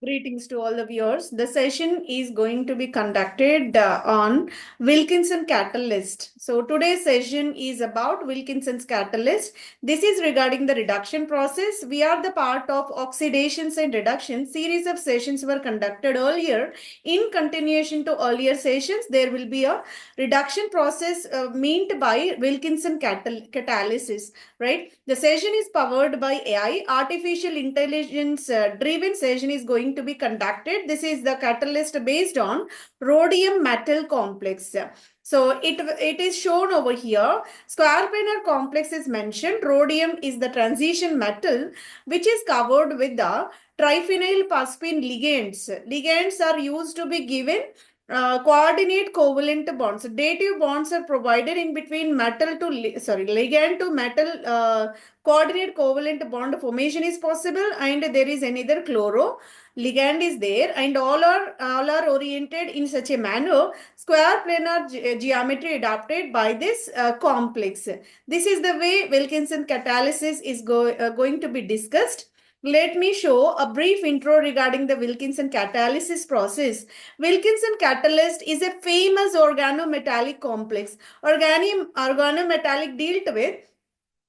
Greetings to all the viewers. The session is going to be conducted on Wilkinson catalyst. So today's session is about Wilkinson's catalyst. This is regarding the reduction process. We are the part of oxidations and reduction. Series of sessions were conducted earlier. In continuation to earlier sessions, there will be a reduction process meant by Wilkinson catalysis, right? The session is powered by AI. Artificial intelligence driven session is going to be conducted. This is the catalyst based on rhodium metal complex. So it is shown over here. Square planar complex is mentioned. Rhodium is the transition metal which is covered with the triphenyl phosphine ligands. Ligands are used to be given coordinate covalent bonds. Dative bonds are provided in between metal to ligand to metal. Coordinate covalent bond formation is possible, and there is another chloro ligand is there, and all are oriented in such a manner. Square planar geometry adapted by this complex. This is the way Wilkinson catalysis is going to be discussed. Let me show a brief intro regarding the Wilkinson catalysis process. Wilkinson catalyst is a famous organometallic complex. Organometallic dealt with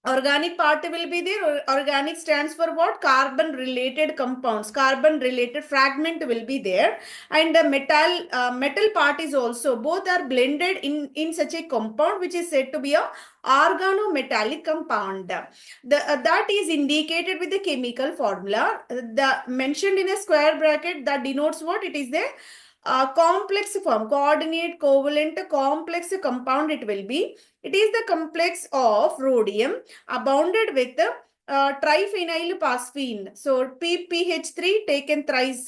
organic part will be there. Organic stands for what? Carbon related compounds. Carbon related fragment will be there. And the metal part is also, both are blended in such a compound which is said to be a organometallic compound. That is indicated with the chemical formula. The mentioned in a square bracket that denotes what? It is the complex form, coordinate covalent complex compound it will be. It is the complex of rhodium abounded with triphenyl phosphine. So PPH3 taken thrice.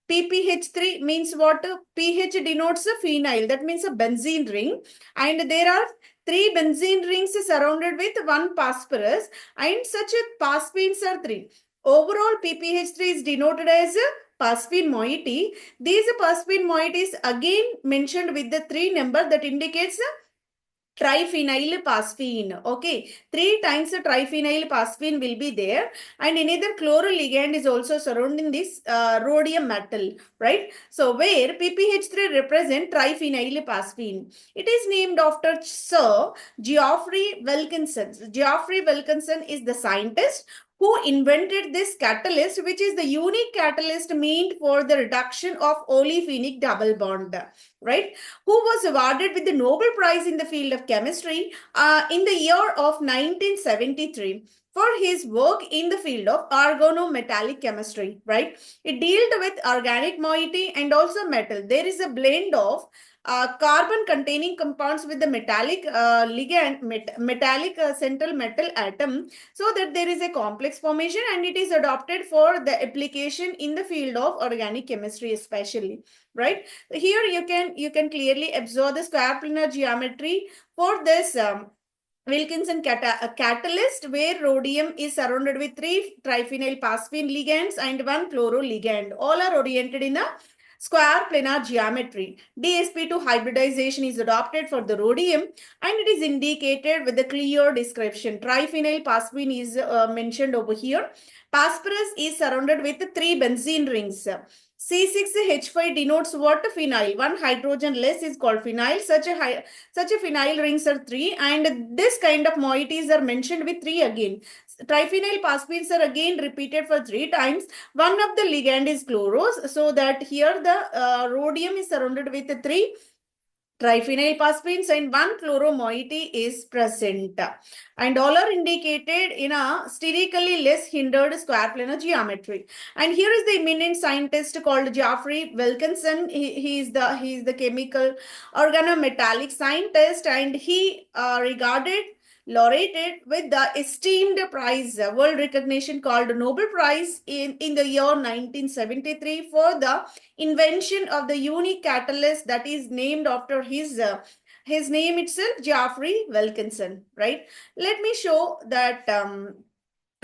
PPH3 means what? PH denotes a phenyl. That means a benzene ring. And there are three benzene rings surrounded with one phosphorus. And such phosphines are three. Overall, PPH3 is denoted as phosphine moiety. These phosphine moieties again mentioned with the 3 number that indicates triphenyl phosphine. Okay, 3 times the triphenyl phosphine will be there, and another chloroligand is also surrounding this rhodium metal, right? So where PPH3 represent triphenyl phosphine. It is named after Sir Geoffrey Wilkinson. Geoffrey Wilkinson is the scientist who invented this catalyst, which is the unique catalyst meant for the reduction of olefinic double bond, right? Who was awarded with the Nobel Prize in the field of chemistry in the year of 1973 for his work in the field of organometallic chemistry, right? It dealt with organic moiety and also metal. There is a blend of carbon containing compounds with the metallic ligand, metallic central metal atom, so that there is a complex formation, and it is adopted for the application in the field of organic chemistry especially, right? Here you can clearly observe the square planar geometry for this Wilkinson catalyst, where rhodium is surrounded with 3 triphenyl phosphine ligands and 1 chloroligand. All are oriented in a square planar geometry. DsP2 hybridization is adopted for the rhodium, and it is indicated with the clear description. Triphenyl phosphine is mentioned over here. Phosphorus is surrounded with 3 benzene rings. C6H5 denotes what? Phenyl. One hydrogen less is called phenyl. Such a phenyl rings are 3, and this kind of moieties are mentioned with 3 again. Triphenyl phosphines are again repeated for 3 times. One of the ligand is chloros, so that here the rhodium is surrounded with 3 triphenyl phosphines and 1 chloro moiety is present, and all are indicated in a sterically less hindered square planar geometry. And here is the eminent scientist called Geoffrey Wilkinson. He is the chemical organometallic scientist, and he regarded laureated with the esteemed prize, world recognition called Nobel Prize in the year 1973 for the invention of the unique catalyst that is named after his name itself, Geoffrey Wilkinson, right? Let me show that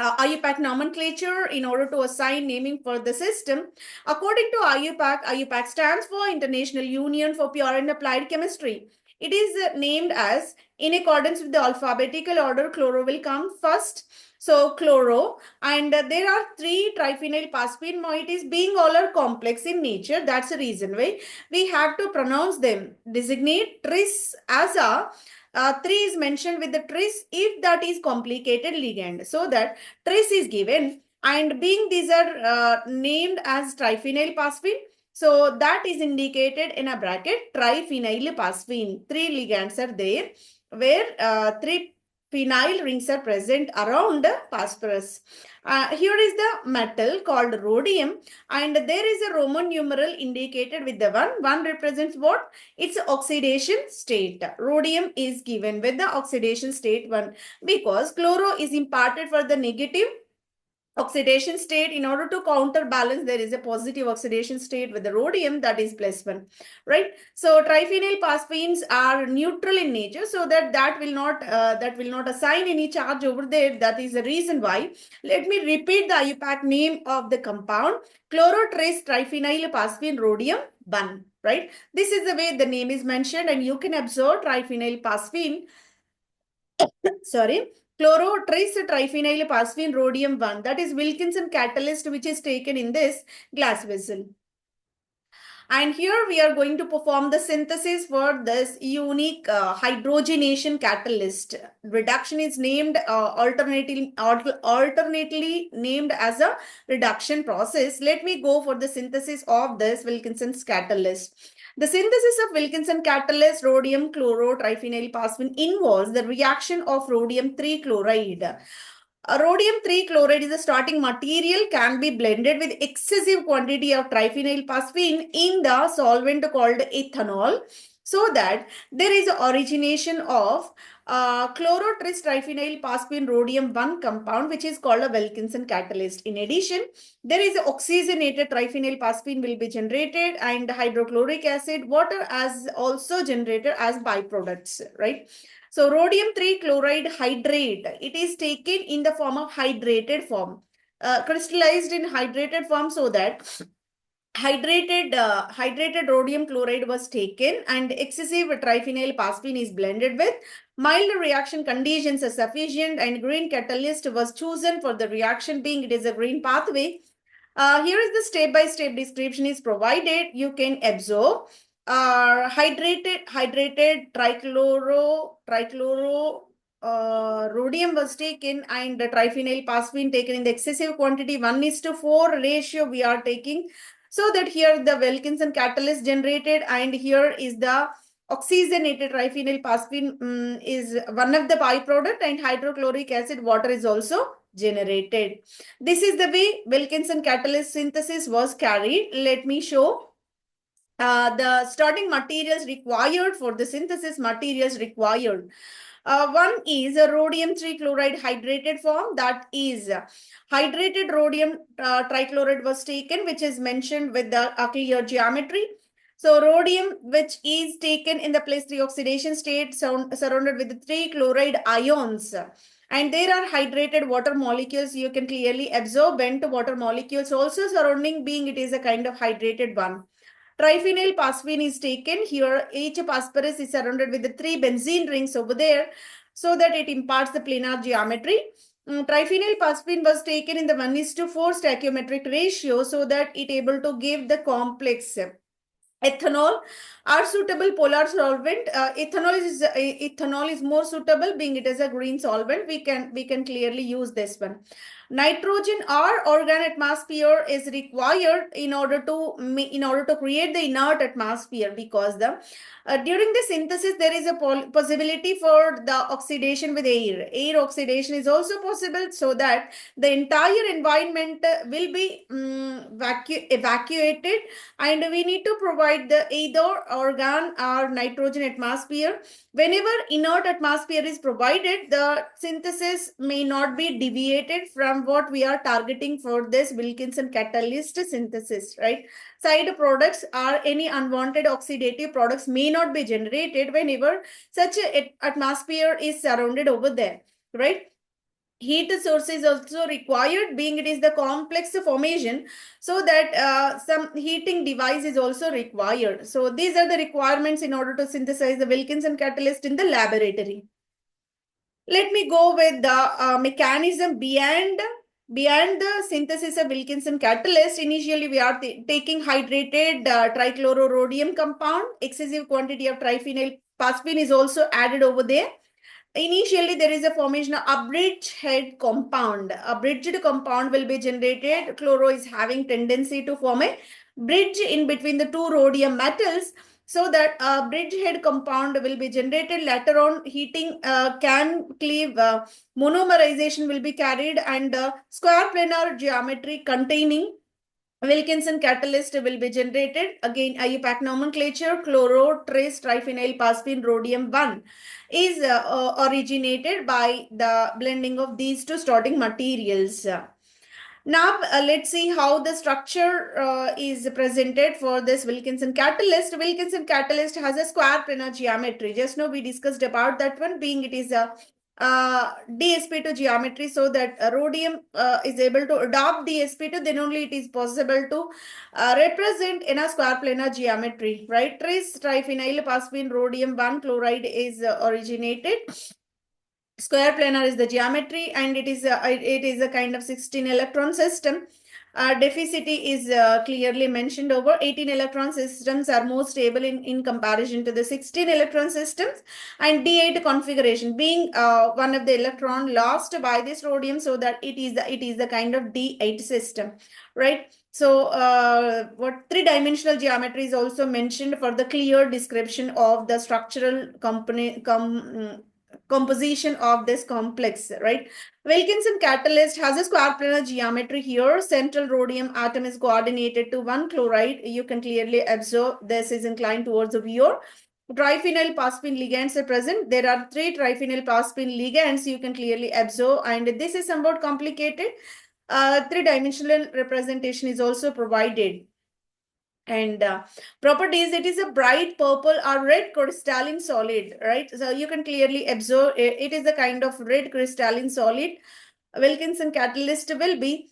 IUPAC nomenclature in order to assign naming for the system. According to IUPAC, IUPAC stands for International Union for Pure and Applied Chemistry. It is named as, in accordance with the alphabetical order, chloro will come first, So chloro, and there are three triphenyl phosphine moieties being all are complex in nature. That's the reason why we have to pronounce them. Designate tris as a 3 is mentioned with the tris if that is complicated ligand. So that tris is given, and being these are named as triphenyl phosphine. So that is indicated in a bracket triphenyl phosphine. 3 ligands are there where 3 phenyl rings are present around phosphorus. Here is the metal called rhodium, and there is a Roman numeral indicated with the 1. 1 represents what? Its oxidation state. Rhodium is given with the oxidation state 1 because chloro is imparted for the negative oxidation state. In order to counterbalance, there is a positive oxidation state with the rhodium, that is +1, right? So triphenyl phosphines are neutral in nature, so that will not assign any charge over there. That is the reason why. Let me repeat the IUPAC name of the compound: chlorotris triphenyl phosphine rhodium 1, right? This is the way the name is mentioned, and you can observe triphenyl phosphine, sorry, chloro triphenyl phosphine rhodium 1, that is Wilkinson catalyst, which is taken in this glass vessel. And here we are going to perform the synthesis for this unique hydrogenation catalyst. Reduction is named alternately named as a reduction process. Let me go for the synthesis of this Wilkinson's catalyst. The synthesis of Wilkinson catalyst rhodium chloro triphenyl phosphine involves the reaction of rhodium 3 chloride. Rhodium 3 chloride is a starting material, can be blended with excessive quantity of triphenyl phosphine in the solvent called ethanol, so that there is origination of chlorotris triphenyl phosphine rhodium 1 compound, which is called a Wilkinson catalyst. In addition, there is oxygenated triphenyl phosphine will be generated, and hydrochloric acid, water as also generated as byproducts, right? So rhodium 3 chloride hydrate, it is taken in the form of hydrated form, crystallized in hydrated form, so that hydrated rhodium chloride was taken and excessive triphenyl phosphine is blended with. Mild reaction conditions are sufficient, and green catalyst was chosen for the reaction, being it is a green pathway. Here is the step-by-step description is provided. You can observe hydrated trichloro rhodium was taken, and the triphenyl phosphine taken in the excessive quantity, 1:4 ratio we are taking, so that here the Wilkinson catalyst generated, and here is the oxygenated triphenyl phosphine is one of the byproduct, and hydrochloric acid, water is also generated. This is the way Wilkinson catalyst synthesis was carried. Let me show the starting materials required for the synthesis materials required. One is a rhodium 3 chloride hydrated form, that is hydrated rhodium trichloride was taken, which is mentioned with the clear geometry. So rhodium, which is taken in the place 3 oxidation state, surrounded with the 3 chloride ions. And there are hydrated water molecules. You can clearly observe bent water molecules also surrounding, being it is a kind of hydrated one. Triphenyl phosphine is taken. Here, each phosphorus is surrounded with the 3 benzene rings over there, so that it imparts the planar geometry. Triphenyl phosphine was taken in the 1:4 stoichiometric ratio, so that it able to give the complex. Ethanol are suitable polar solvent. Ethanol is more suitable, being it is a green solvent. We can clearly use this one. Nitrogen or organ atmosphere is required in order to create the inert atmosphere, because during the synthesis there is a possibility for the oxidation with air. Air oxidation is also possible, so that the entire environment will be evacuated, and we need to provide the either organ or nitrogen atmosphere. Whenever inert atmosphere is provided, the synthesis may not be deviated from what we are targeting for this Wilkinson catalyst synthesis, right? Side products or any unwanted oxidative products may not be generated whenever such an atmosphere is surrounded over there, right? Heat source is also required, being it is the complex formation, so that some heating device is also required. So these are the requirements in order to synthesize the Wilkinson catalyst in the laboratory. Let me go with the mechanism behind the synthesis of Wilkinson catalyst. Initially, we are taking hydrated trichlororhodium compound. Excessive quantity of triphenyl phosphine is also added over there. Initially, there is a formation of abridged compound. A bridged compound will be generated. Chloro is having tendency to form a bridge in between the two rhodium metals, so that a bridge head compound will be generated. Later on, heating can cleave, monomerization will be carried, and square planar geometry containing Wilkinson catalyst will be generated. Again, IUPAC nomenclature, chloro, trace, triphenyl, phosphine, rhodium 1 is originated by the blending of these two starting materials. Now, let's see how the structure is presented for this Wilkinson catalyst. Wilkinson catalyst has a square planar geometry. Just now we discussed about that one, being it is a DsP2 geometry, so that rhodium is able to adopt DsP2, then only it is possible to represent in a square planar geometry, right? Trace triphenyl phosphine rhodium 1 chloride is originated. Square planar is the geometry, and it is a kind of 16 electron system. Deficit is clearly mentioned over. 18 electron systems are more stable in comparison to the 16 electron systems, and D8 configuration being one of the electron lost by this rhodium, so that it is the kind of D8 system, right? So what three-dimensional geometry is also mentioned for the clear description of the structural composition of this complex, right? Wilkinson catalyst has a square planar geometry here. Central rhodium atom is coordinated to one chloride. You can clearly observe this is inclined towards the viewer. Triphenyl phosphine ligands are present. There are three triphenyl phosphine ligands you can clearly observe, and this is somewhat complicated. Three-dimensional representation is also provided. And properties, it is a bright purple or red crystalline solid, right? So you can clearly observe it is a kind of red crystalline solid. Wilkinson catalyst will be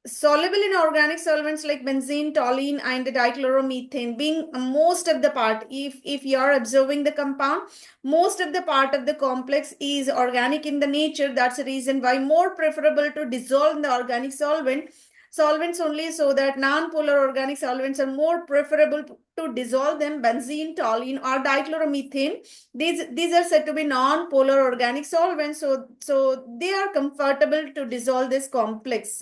soluble in organic solvents like benzene, toluene, and dichloromethane, being most of the part. If you are observing the compound, most of the part of the complex is organic in the nature. That's the reason why more preferable to dissolve in the organic solvents only, so that non-polar organic solvents are more preferable to dissolve them. Benzene, toluene, or dichloromethane, these are said to be non-polar organic solvents, so they are comfortable to dissolve this complex.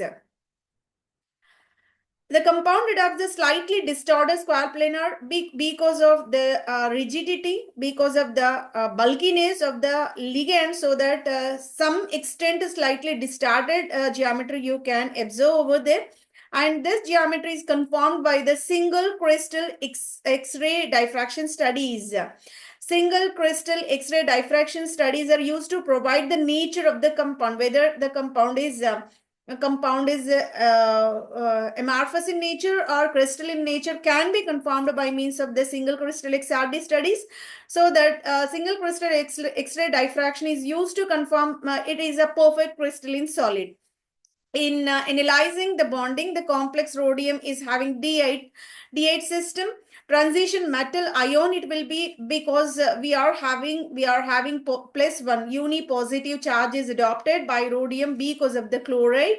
The compound adopts a slightly distorted square planar because of the rigidity, because of the bulkiness of the ligand, so that some extent slightly distorted geometry you can observe over there. And this geometry is confirmed by the single crystal X-ray diffraction studies. Single crystal X-ray diffraction studies are used to provide the nature of the compound, whether the compound is amorphous in nature or crystal in nature, can be confirmed by means of the single crystal XRD studies. So that single crystal X-ray diffraction is used to confirm it is a perfect crystalline solid. In analyzing the bonding, the complex rhodium is having D8 system. Transition metal ion it will be, because we are having +1 uni positive charge is adopted by rhodium because of the chloride.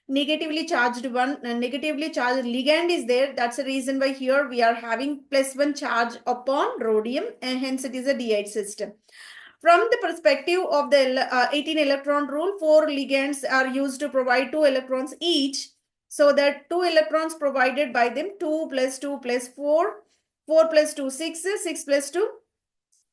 Negatively charged ligand is there. That's the reason why here we are having +1 charge upon rhodium, and hence it is a D8 system. From the perspective of the 18 electron rule, 4 ligands are used to provide 2 electrons each. So that 2 electrons provided by them, 2 + 2 + 4, 4 + 2, 6, 6 + 2,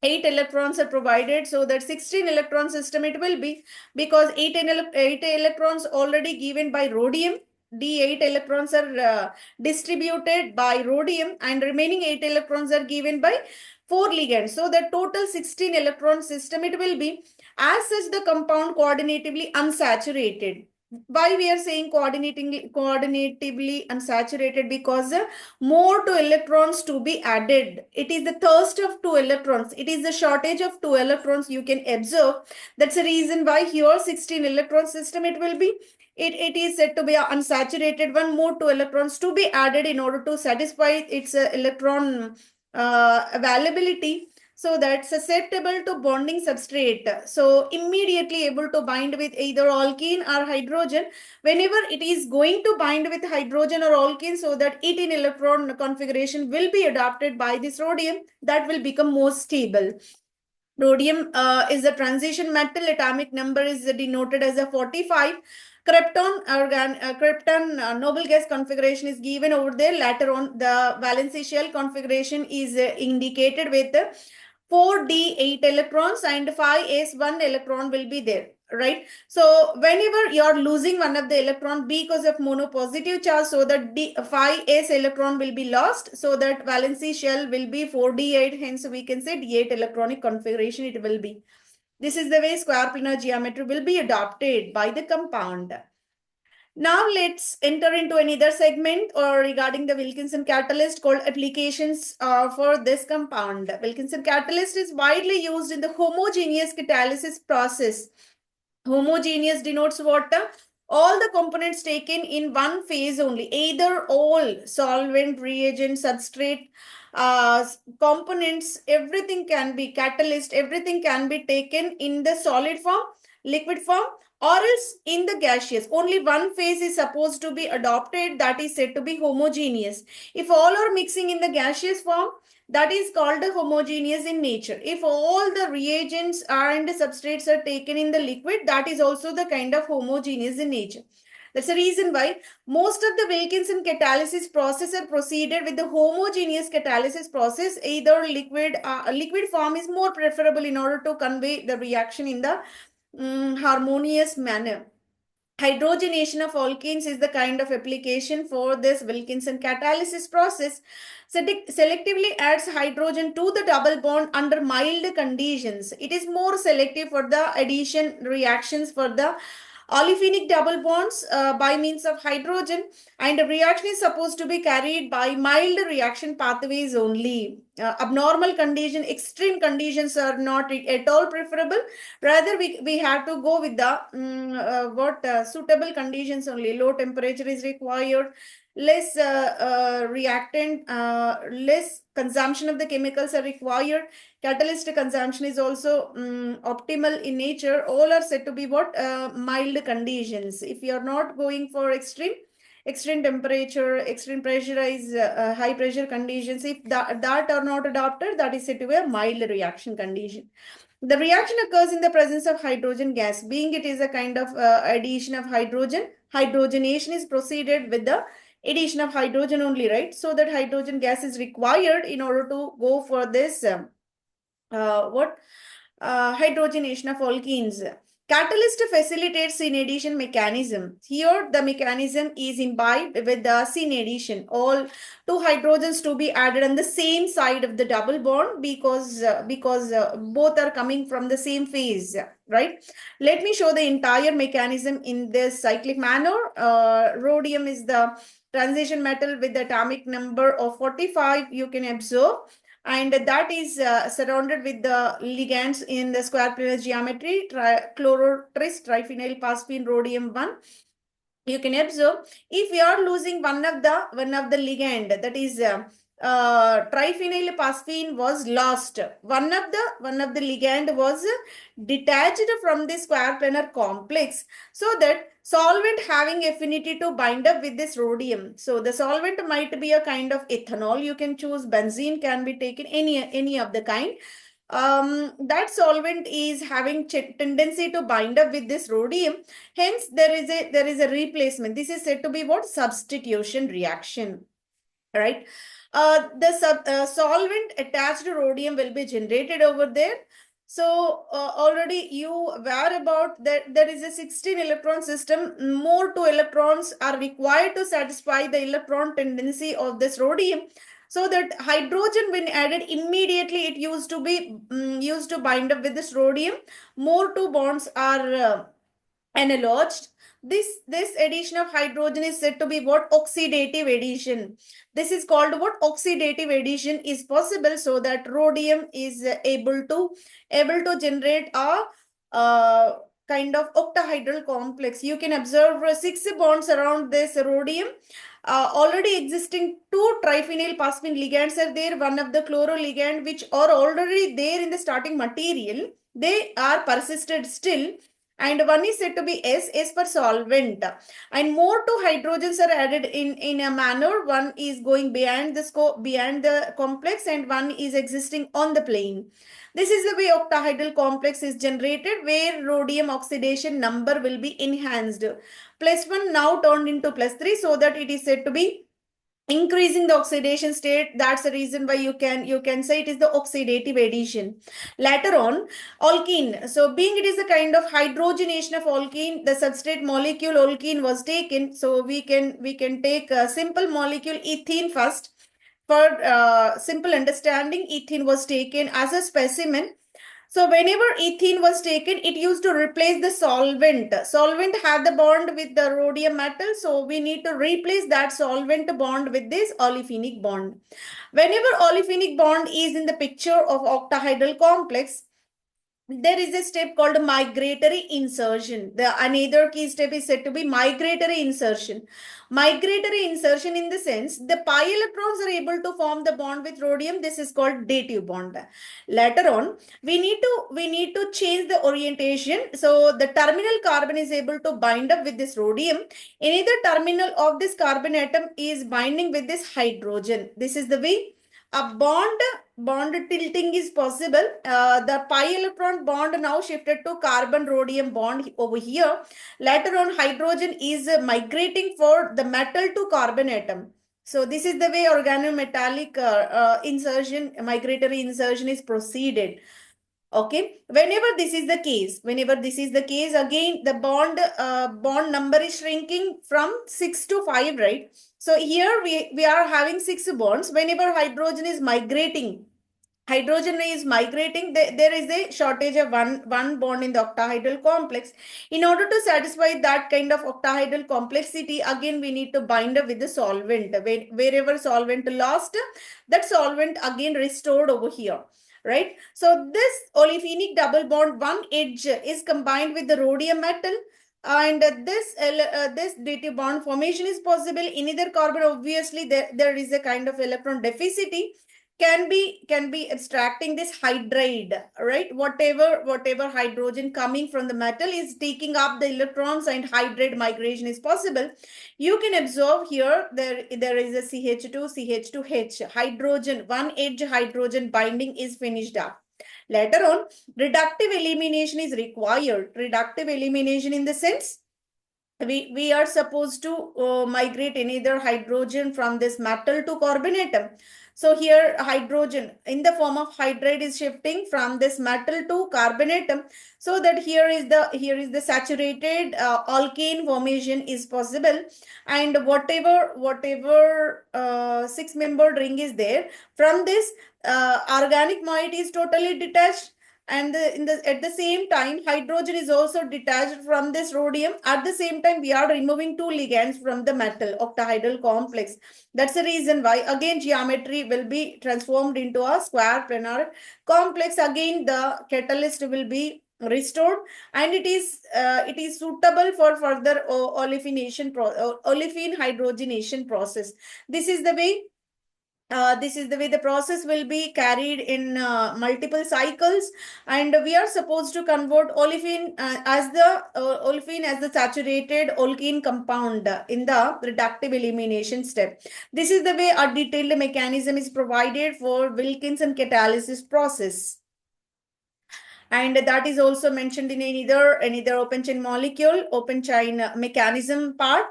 8 electrons are provided. So that 16 electron system it will be, because 8 electrons already given by rhodium. D8 electrons are distributed by rhodium, and remaining 8 electrons are given by 4 ligands. So the total 16 electron system it will be. As such, the compound coordinatively unsaturated. Why we are saying coordinatively unsaturated? Because more 2 electrons to be added. It is the thirst of 2 electrons. It is the shortage of 2 electrons you can observe. That's the reason why here 16 electron system it will be. It is said to be unsaturated. One more 2 electrons to be added in order to satisfy its electron availability. so that susceptible to bonding substrate. So immediately able to bind with either alkene or hydrogen. Whenever it is going to bind with hydrogen or alkene, so that 18 electron configuration will be adopted by this rhodium, that will become more stable. Rhodium is a transition metal. Atomic number is denoted as a 45. Krypton noble gas configuration is given over there. Later on, the valency shell configuration is indicated with 4d8 electrons and 5s1 electron will be there, right? So whenever you are losing one of the electron because of monopositive charge, so that 5s electron will be lost, so that valency shell will be 4d8, hence we can say d8 electronic configuration it will be. This is the way square planar geometry will be adopted by the compound. Now let's enter into another segment or regarding the Wilkinson catalyst called applications for this compound. Wilkinson catalyst is widely used in the homogeneous catalysis process. Homogeneous denotes what? All the components taken in one phase only, either all solvent, reagent, substrate, components, everything can be catalyst, everything can be taken in the solid form, liquid form, or else in the gaseous. Only one phase is supposed to be adopted, that is said to be homogeneous. If all are mixing in the gaseous form, that is called homogeneous in nature. If all the reagents and substrates are taken in the liquid, that is also the kind of homogeneous in nature. That's the reason why most of the Wilkinson catalysis process are proceeded with the homogeneous catalysis process. Either liquid form is more preferable in order to convey the reaction in the harmonious manner. Hydrogenation of alkenes is the kind of application for this Wilkinson catalysis process. Selectively adds hydrogen to the double bond under mild conditions. It is more selective for the addition reactions for the olefinic double bonds by means of hydrogen, and the reaction is supposed to be carried by mild reaction pathways only. Abnormal condition, extreme conditions are not at all preferable. Rather, we have to go with the suitable conditions only. Low temperature is required, less reactant, less consumption of the chemicals are required. Catalyst consumption is also optimal in nature. All are said to be what? Mild conditions. If you are not going for extreme temperature, extreme pressurized, high pressure conditions, if that are not adopted, that is said to be a mild reaction condition. The reaction occurs in the presence of hydrogen gas. Being it is a kind of addition of hydrogen, hydrogenation is proceeded with the addition of hydrogen only, right? So that hydrogen gas is required in order to go for this hydrogenation of alkenes. Catalyst facilitates syn addition mechanism. Here the mechanism is imbibed with the syn addition. All two hydrogens to be added on the same side of the double bond because both are coming from the same phase, right? Let me show the entire mechanism in this cyclic manner. Rhodium is the transition metal with the atomic number of 45. You can observe, and that is surrounded with the ligands in the square planar geometry, chlorotris, triphenyl phosphine, rhodium 1. You can observe if we are losing one of the ligand, that is triphenyl phosphine was lost. One of the ligand was detached from the square planar complex, so that solvent having affinity to bind up with this rhodium. So the solvent might be a kind of ethanol. You can choose benzene, can be taken any of the kind. That solvent is having tendency to bind up with this rhodium. Hence, there is a replacement. This is said to be what? Substitution reaction, right? The solvent attached to rhodium will be generated over there. So already you aware about that there is a 16 electron system. More 2 electrons are required to satisfy the electron tendency of this rhodium. So that hydrogen when added immediately, it used to be used to bind up with this rhodium. More 2 bonds are analoged. This addition of hydrogen is said to be what? Oxidative addition. This is called what? Oxidative addition is possible, so that rhodium is able to generate a kind of octahedral complex. You can observe 6 bonds around this rhodium. Already existing 2 triphenyl phosphine ligands are there. One of the chloro ligand which are already there in the starting material. They are persisted still. And one is said to be S for solvent. And more 2 hydrogens are added in a manner. One is going behind the complex, and one is existing on the plane. This is the way octahedral complex is generated, where rhodium oxidation number will be enhanced. +1 now turned into +3, so that it is said to be increasing the oxidation state. That's the reason why you can say it is the oxidative addition. Later on, alkene, so being it is a kind of hydrogenation of alkene, the substrate molecule alkene was taken. So we can take a simple molecule ethene first. For simple understanding, ethene was taken as a specimen. So whenever ethene was taken, it used to replace the solvent. Solvent had the bond with the rhodium metal. So we need to replace that solvent bond with this olefinic bond. Whenever olefinic bond is in the picture of octahedral complex, there is a step called migratory insertion. Another key step is said to be migratory insertion. Migratory insertion in the sense the pi electrons are able to form the bond with rhodium. This is called dative bond. Later on, we need to change the orientation. So the terminal carbon is able to bind up with this rhodium. Another terminal of this carbon atom is binding with this hydrogen. This is the way a bond tilting is possible. The pi electron bond now shifted to carbon rhodium bond over here. Later on, hydrogen is migrating for the metal to carbon atom. So this is the way organometallic insertion, migratory insertion is proceeded. Okay, whenever this is the case, again the bond number is shrinking from 6 to 5, right? So here we are having 6 bonds. Whenever hydrogen is migrating, there is a shortage of one bond in the octahedral complex. In order to satisfy that kind of octahedral complexity, again we need to bind up with the solvent. Wherever solvent lost, that solvent again restored over here. Right? So this olefinic double bond, one edge is combined with the rhodium metal, and this dative bond formation is possible. In either carbon, obviously there is a kind of electron deficit. Can be abstracting this hydride, right? Whatever hydrogen coming from the metal is taking up the electrons, and hydride migration is possible. You can observe here there is a CH2CH2H hydrogen, one edge hydrogen binding is finished up. Later on, reductive elimination is required. Reductive elimination in the sense we are supposed to migrate either hydrogen from this metal to carbon atom. So here hydrogen in the form of hydride is shifting from this metal to carbon atom, so that here is the saturated alkane formation is possible. And whatever 6-membered ring is there, from this organic moiety is totally detached. And at the same time, hydrogen is also detached from this rhodium. At the same time, we are removing 2 ligands from the metal octahedral complex. That's the reason why again geometry will be transformed into a square planar complex. Again, the catalyst will be restored, and it is suitable for further olefin hydrogenation process. This is the way the process will be carried in multiple cycles, and we are supposed to convert olefin as the saturated alkene compound in the reductive elimination step. This is the way a detailed mechanism is provided for Wilkinson catalysis process. And that is also mentioned in another open chain molecule, open chain mechanism part.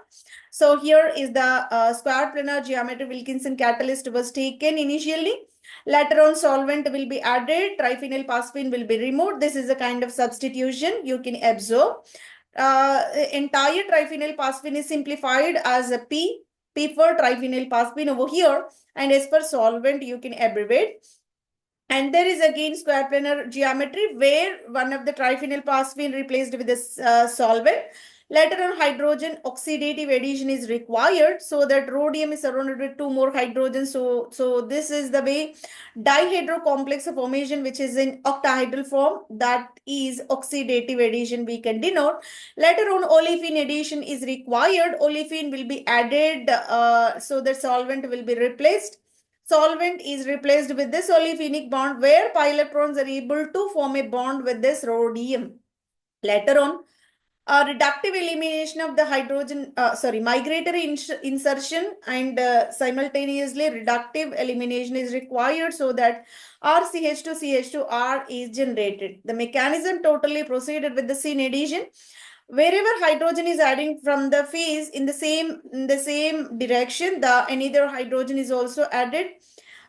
So here is the square planar geometry Wilkinson catalyst was taken initially. Later on, solvent will be added, triphenyl phosphine will be removed. This is a kind of substitution you can observe. Entire triphenyl phosphine is simplified as a P for triphenyl phosphine over here, and as per solvent you can abbreviate. And there is again square planar geometry where one of the triphenyl phosphine replaced with this solvent. Later on, hydrogen oxidative addition is required, so that rhodium is surrounded with two more hydrogens. So this is the way dihedral complex formation, which is in octahedral form, that is oxidative addition we can denote. Later on, olefin addition is required. Olefin will be added, so the solvent will be replaced. Solvent is replaced with this olefinic bond, where pi electrons are able to form a bond with this rhodium. Later on, reductive elimination of the hydrogen, migratory insertion, and simultaneously reductive elimination is required, so that RCH2 CH2R is generated. The mechanism totally proceeded with the syn addition. Wherever hydrogen is adding from the phase in the same direction, the another hydrogen is also added.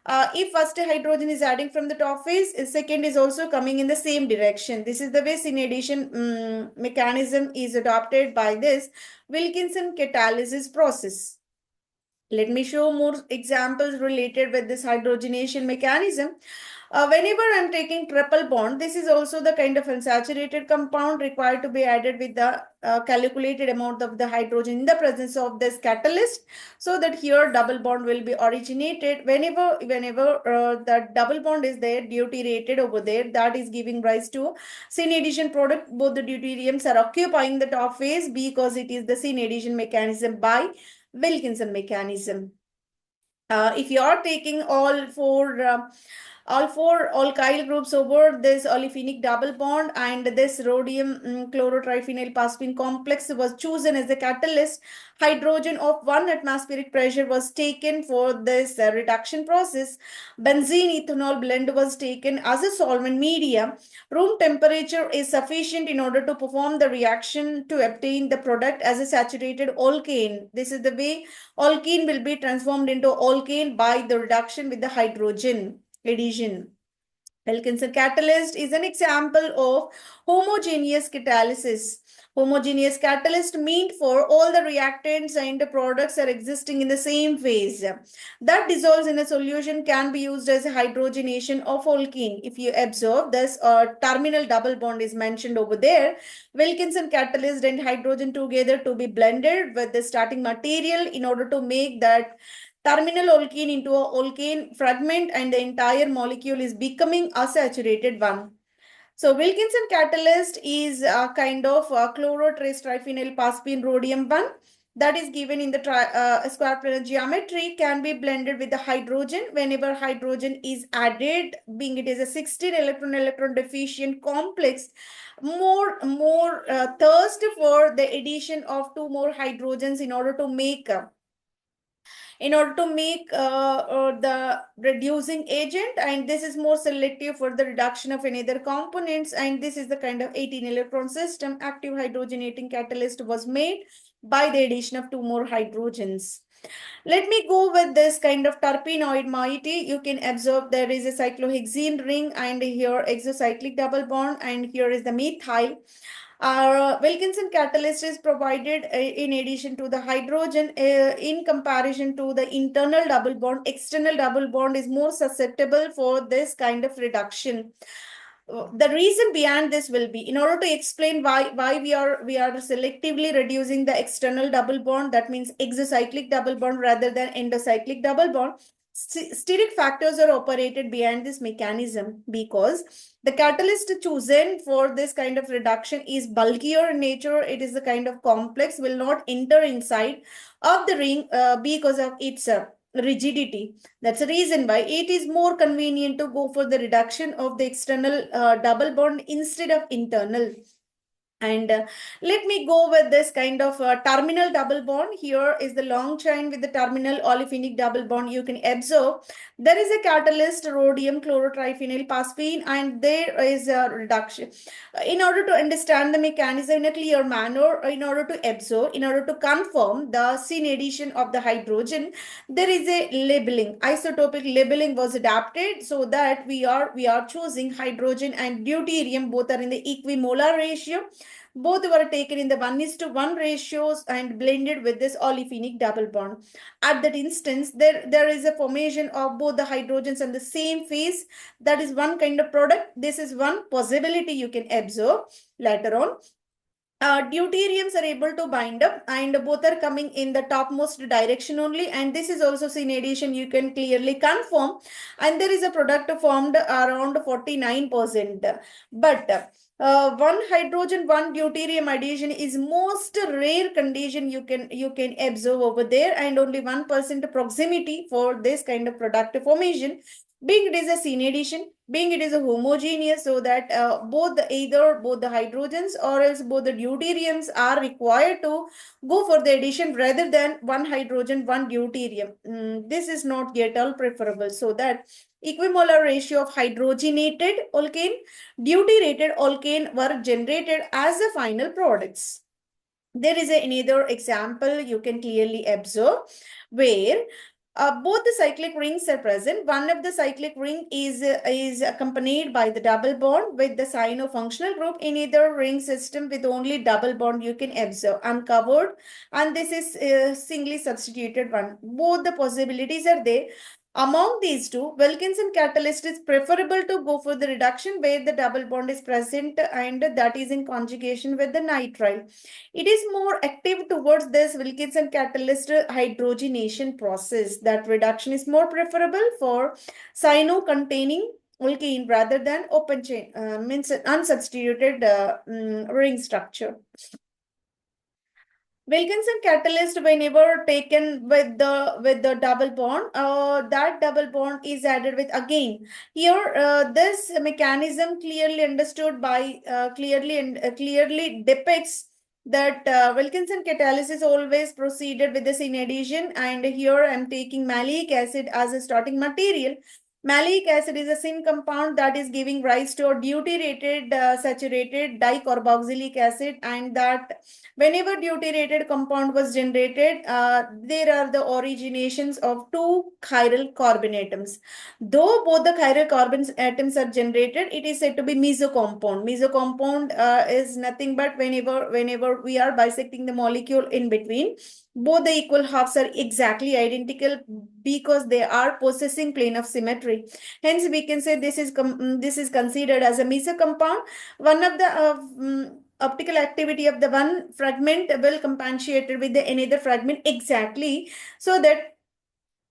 If first hydrogen is adding from the top phase, second is also coming in the same direction. This is the way syn addition mechanism is adopted by this Wilkinson catalysis process. Let me show more examples related with this hydrogenation mechanism. Whenever I'm taking triple bond, this is also the kind of unsaturated compound required to be added with the calculated amount of the hydrogen in the presence of this catalyst, so that here double bond will be originated. Whenever the double bond is there, deuterated over there, that is giving rise to syn addition product. Both the deuteriums are occupying the top phase because it is the syn addition mechanism by Wilkinson mechanism. If you are taking all four alkyl groups over this olefinic double bond, and this rhodium chlorotriphenyl phosphine complex was chosen as a catalyst, hydrogen of 1 atmospheric pressure was taken for this reduction process. Benzene ethanol blend was taken as a solvent media. Room temperature is sufficient in order to perform the reaction to obtain the product as a saturated alkane. This is the way alkene will be transformed into alkane by the reduction with the hydrogen addition. Wilkinson catalyst is an example of homogeneous catalysis. Homogeneous catalyst mean for all the reactants and the products are existing in the same phase. That dissolves in a solution can be used as a hydrogenation of alkene. If you observe this terminal double bond is mentioned over there, Wilkinson catalyst and hydrogen together to be blended with the starting material in order to make that terminal alkene into a alkane fragment, and the entire molecule is becoming a saturated one. So Wilkinson catalyst is a kind of chlorotrace triphenyl phosphine rhodium one that is given in the square planar geometry, can be blended with the hydrogen. Whenever hydrogen is added, being it is a 16 electron deficient complex, more thirst for the addition of two more hydrogens in order to make the reducing agent, and this is more selective for the reduction of any other components, and this is the kind of 18 electron system. Active hydrogenating catalyst was made by the addition of two more hydrogens. Let me go with this kind of terpenoid moiety. You can observe there is a cyclohexene ring, and here exocyclic double bond, and here is the methyl. Wilkinson catalyst is provided in addition to the hydrogen. In comparison to the internal double bond, external double bond is more susceptible for this kind of reduction. The reason behind this will be, in order to explain why we are selectively reducing the external double bond, that means exocyclic double bond rather than endocyclic double bond. Steric factors are operated behind this mechanism, because the catalyst chosen for this kind of reduction is bulkier in nature. It is a kind of complex, will not enter inside of the ring because of its rigidity. That's the reason why it is more convenient to go for the reduction of the external double bond instead of internal. And let me go with this kind of terminal double bond. Here is the long chain with the terminal olefinic double bond. You can observe there is a catalyst, rhodium chlorotriphenyl phosphine, and there is a reduction. In order to understand the mechanism in a clear manner, in order to observe, in order to confirm the syn addition of the hydrogen, there is a labeling. Isotopic labeling was adapted so that we are choosing hydrogen and deuterium, both are in the equimolar ratio. Both were taken in the 1:1 ratios and blended with this olefinic double bond. At that instance, there is a formation of both the hydrogens on the same phase. That is one kind of product. This is one possibility you can observe later on. deuteriums are able to bind up, and both are coming in the topmost direction only, and this is also seen addition, you can clearly confirm, and there is a product formed around 49%. But one hydrogen one deuterium addition is most rare condition you can observe over there, and only 1% proximity for this kind of product formation, being it is a seen addition, being it is a homogeneous, so that either both the hydrogens or else both the deuteriums are required to go for the addition rather than one hydrogen one deuterium. This is not yet all preferable, so that equimolar ratio of hydrogenated alkane deuterated alkane were generated as the final products. There is another example you can clearly observe where both the cyclic rings are present. One of the cyclic ring is accompanied by the double bond with the sign of functional group. In either ring system with only double bond you can observe uncovered, and this is singly substituted one. Both the possibilities are there. Among these two, Wilkinson catalyst is preferable to go for the reduction where the double bond is present and that is in conjugation with the nitrile. It is more active towards this Wilkinson catalyst hydrogenation process. That reduction is more preferable for cyano-containing alkene rather than open chain, means unsubstituted ring structure. Wilkinson catalyst, whenever taken with the double bond, that double bond is added with again. Here, this mechanism clearly understood by clearly depicts that Wilkinson catalysis always proceeded with the syn addition, and here I am taking malic acid as a starting material. Malic acid is a syn compound that is giving rise to a deuterated saturated dicarboxylic acid, and that whenever deuterated compound was generated, there are the originations of two chiral carbon atoms. Though both the chiral carbon atoms are generated, it is said to be mesocompound. Mesocompound is nothing but whenever we are bisecting the molecule in between, both the equal halves are exactly identical because they are possessing plane of symmetry. Hence, we can say this is considered as a meso compound. One of the optical activity of the one fragment will compensate with the another fragment exactly, so that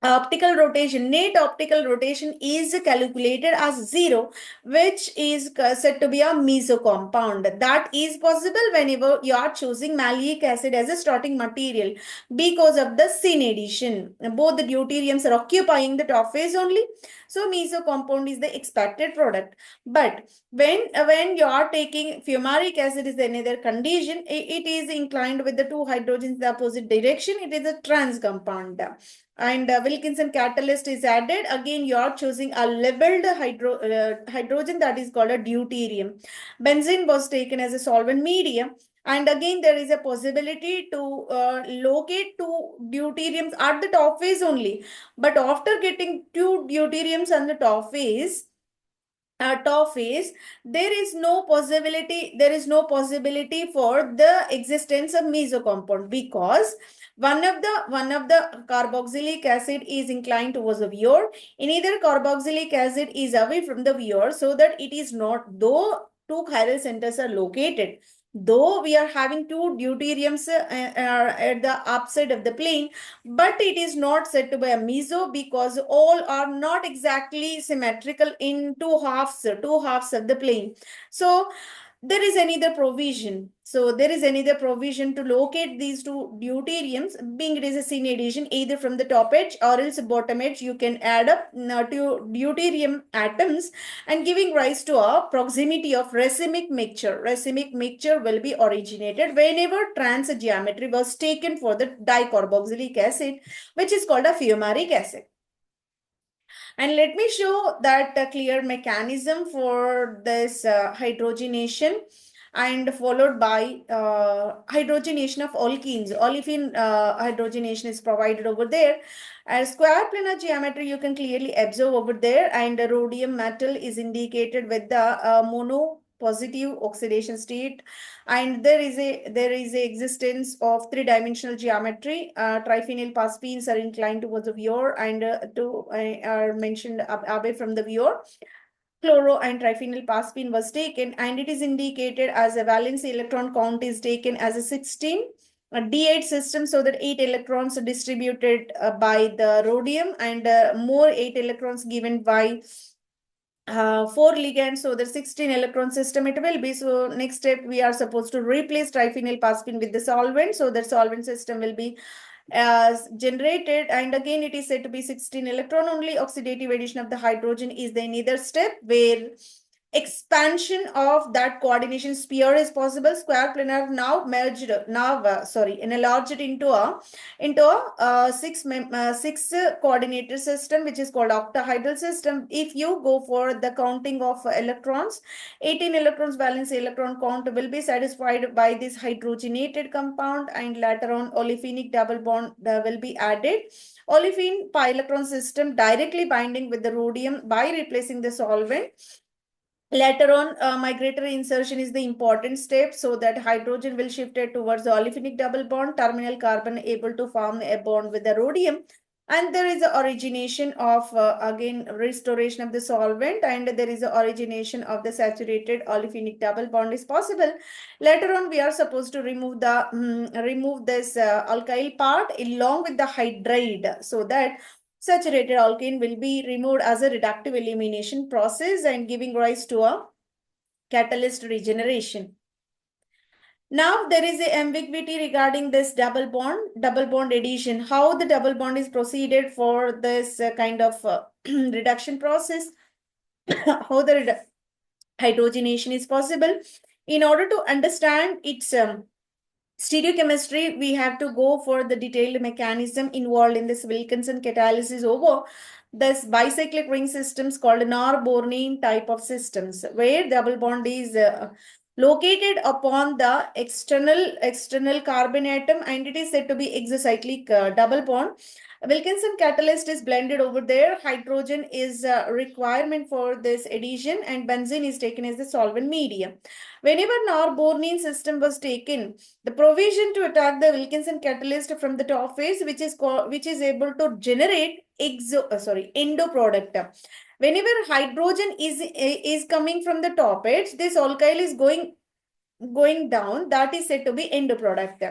net optical rotation is calculated as 0, which is said to be a meso compound. That is possible whenever you are choosing malic acid as a starting material because of the syn addition. Both the deuteriums are occupying the top phase only, so meso compound is the expected product. But when you are taking fumaric acid is another condition, it is inclined with the two hydrogens in the opposite direction. It is a trans compound, and Wilkinson catalyst is added. Again, you are choosing a labeled hydrogen that is called a deuterium. Benzene was taken as a solvent medium. And again, there is a possibility to locate two deuteriums at the top phase only. But after getting two deuteriums on the top phase, there is no possibility for the existence of meso compound, because one of the carboxylic acid is inclined towards the Vior. In either carboxylic acid is away from the Vior, so that it is not, though two chiral centers are located, though we are having two deuteriums at the upside of the plane, but it is not said to be a meso because all are not exactly symmetrical in two halves of the plane. So there is another provision. To locate these two deuteriums, being it is a syn addition, either from the top edge or else bottom edge, you can add up two deuterium atoms and giving rise to a proximity of racemic mixture. Racemic mixture will be originated whenever trans geometry was taken for the dicarboxylic acid, which is called a fumaric acid. And let me show that clear mechanism for this hydrogenation, and followed by hydrogenation of alkenes. Olefin hydrogenation is provided over there. As square planar geometry, you can clearly observe over there, and the rhodium metal is indicated with the mono positive oxidation state, and there is a existence of three-dimensional geometry. Triphenyl phosphines are inclined towards the Vior, and are mentioned away from the Vior. chloro and triphenyl phosphine was taken, and it is indicated as a valence electron count is taken as a 16 a D8 system, so that 8 electrons are distributed by the rhodium, and more 8 electrons given by 4 ligands, so the 16 electron system it will be. So next step, we are supposed to replace triphenyl phosphine with the solvent, so the solvent system will be generated, and again it is said to be 16 electron only. Oxidative addition of the hydrogen is the another step where expansion of that coordination sphere is possible. Square planar now merged, enlarged into a six coordinator system, which is called octahedral system. If you go for the counting of electrons, 18 electrons valence electron count will be satisfied by this hydrogenated compound, and later on olefinic double bond will be added. Olefin pi electron system directly binding with the rhodium by replacing the solvent. Later on, migratory insertion is the important step, so that hydrogen will shift it towards the olefinic double bond, terminal carbon able to form a bond with the rhodium. And there is a origination of, again, restoration of the solvent, and there is a origination of the saturated olefinic double bond is possible. Later on, we are supposed to remove remove this alkyl part along with the hydride, so that saturated alkane will be removed as a reductive elimination process and giving rise to a catalyst regeneration. Now there is a ambiguity regarding this double bond addition, how the double bond is proceeded for this kind of reduction process, how the hydrogenation is possible. In order to understand its stereochemistry, we have to go for the detailed mechanism involved in this Wilkinson catalysis over this bicyclic ring systems called Nor-Bornein type of systems, where double bond is located upon the external carbon atom, and it is said to be exocyclic double bond. Wilkinson catalyst is blended over there. Hydrogen is a requirement for this addition, and benzene is taken as the solvent medium. Whenever Nor-Bornein system was taken, the provision to attack the Wilkinson catalyst from the top phase, which is able to generate endo product. Whenever hydrogen is coming from the top edge, this alkyl is going down. That is said to be endo product.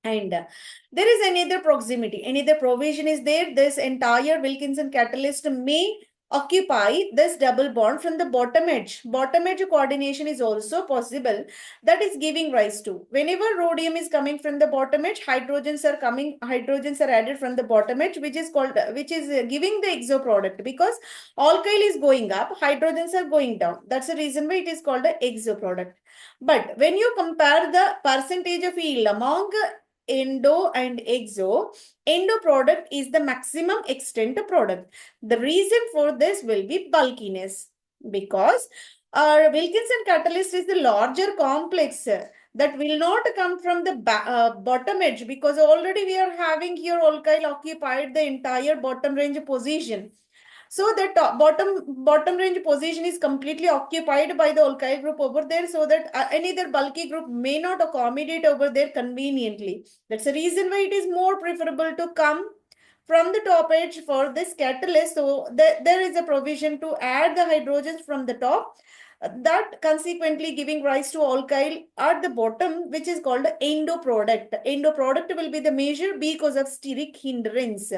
And there is another proximity, another provision is there. This entire Wilkinson catalyst may occupy this double bond from the bottom edge. Bottom edge coordination is also possible. That is giving rise to, whenever rhodium is coming from the bottom edge, hydrogens are added from the bottom edge, which is giving the exo product, because alkyl is going up, hydrogens are going down. That's the reason why it is called the exo product. But when you compare the percentage of yield among endo and exo, endo product is the maximum extent product. The reason for this will be bulkiness, because our Wilkinson catalyst is the larger complex that will not come from the bottom edge, because already we are having here alkyl occupied the entire bottom range position. So that bottom range position is completely occupied by the alkyl group over there, so that any other bulky group may not accommodate over there conveniently. That's the reason why it is more preferable to come from the top edge for this catalyst. So there is a provision to add the hydrogens from the top, that consequently giving rise to alkyl at the bottom, which is called endo product. Endo product will be the measure because of steric hindrance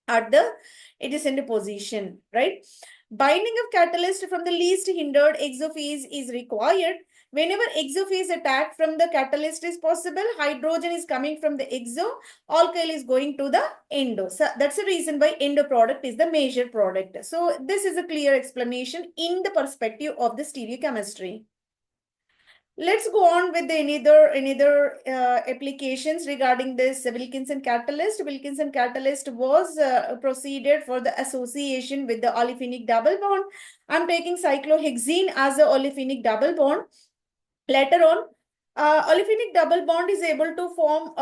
at the adjacent position, right? Binding of catalyst from the least hindered exophase is required. Whenever exophase attack from the catalyst is possible, hydrogen is coming from the exo, alkyl is going to the endo. So that's the reason why endo product is the major product. So this is a clear explanation in the perspective of the stereochemistry. Let's go on with another applications regarding this Wilkinson catalyst. Wilkinson catalyst was proceeded for the association with the olefinic double bond. I'm taking cyclohexene as a olefinic double bond. Later on, olefinic double bond is able to form,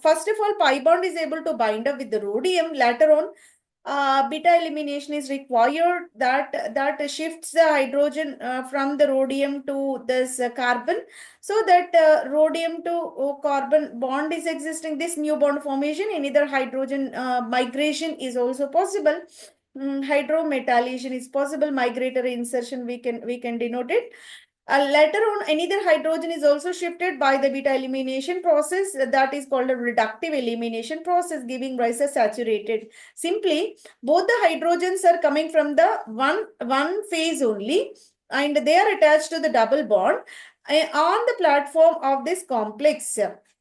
first of all, pi bond is able to bind up with the rhodium. Later on, beta elimination is required, that shifts the hydrogen from the rhodium to this carbon, so that rhodium to carbon bond is existing. This new bond formation, another hydrogen migration is also possible. hydrometallation is possible. Migratory insertion, we can denote it. Later on, another hydrogen is also shifted by the beta elimination process, that is called a reductive elimination process, giving rise to saturated. Simply, both the hydrogens are coming from the one phase only, and they are attached to the double bond on the platform of this complex.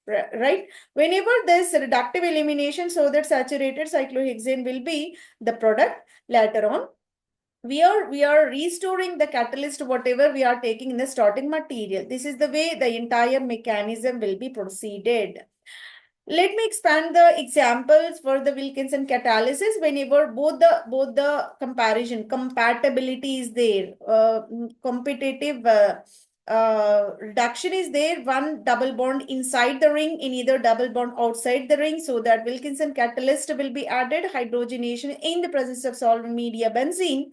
Right? Whenever this reductive elimination, so that saturated cyclohexane will be the product. Later on, we are restoring the catalyst whatever we are taking in the starting material. This is the way the entire mechanism will be proceeded. Let me expand the examples for the Wilkinson catalysis. Whenever both the comparison compatibility is there, competitive reduction is there, one double bond inside the ring, in either double bond outside the ring, so that Wilkinson catalyst will be added. Hydrogenation in the presence of solvent media benzene,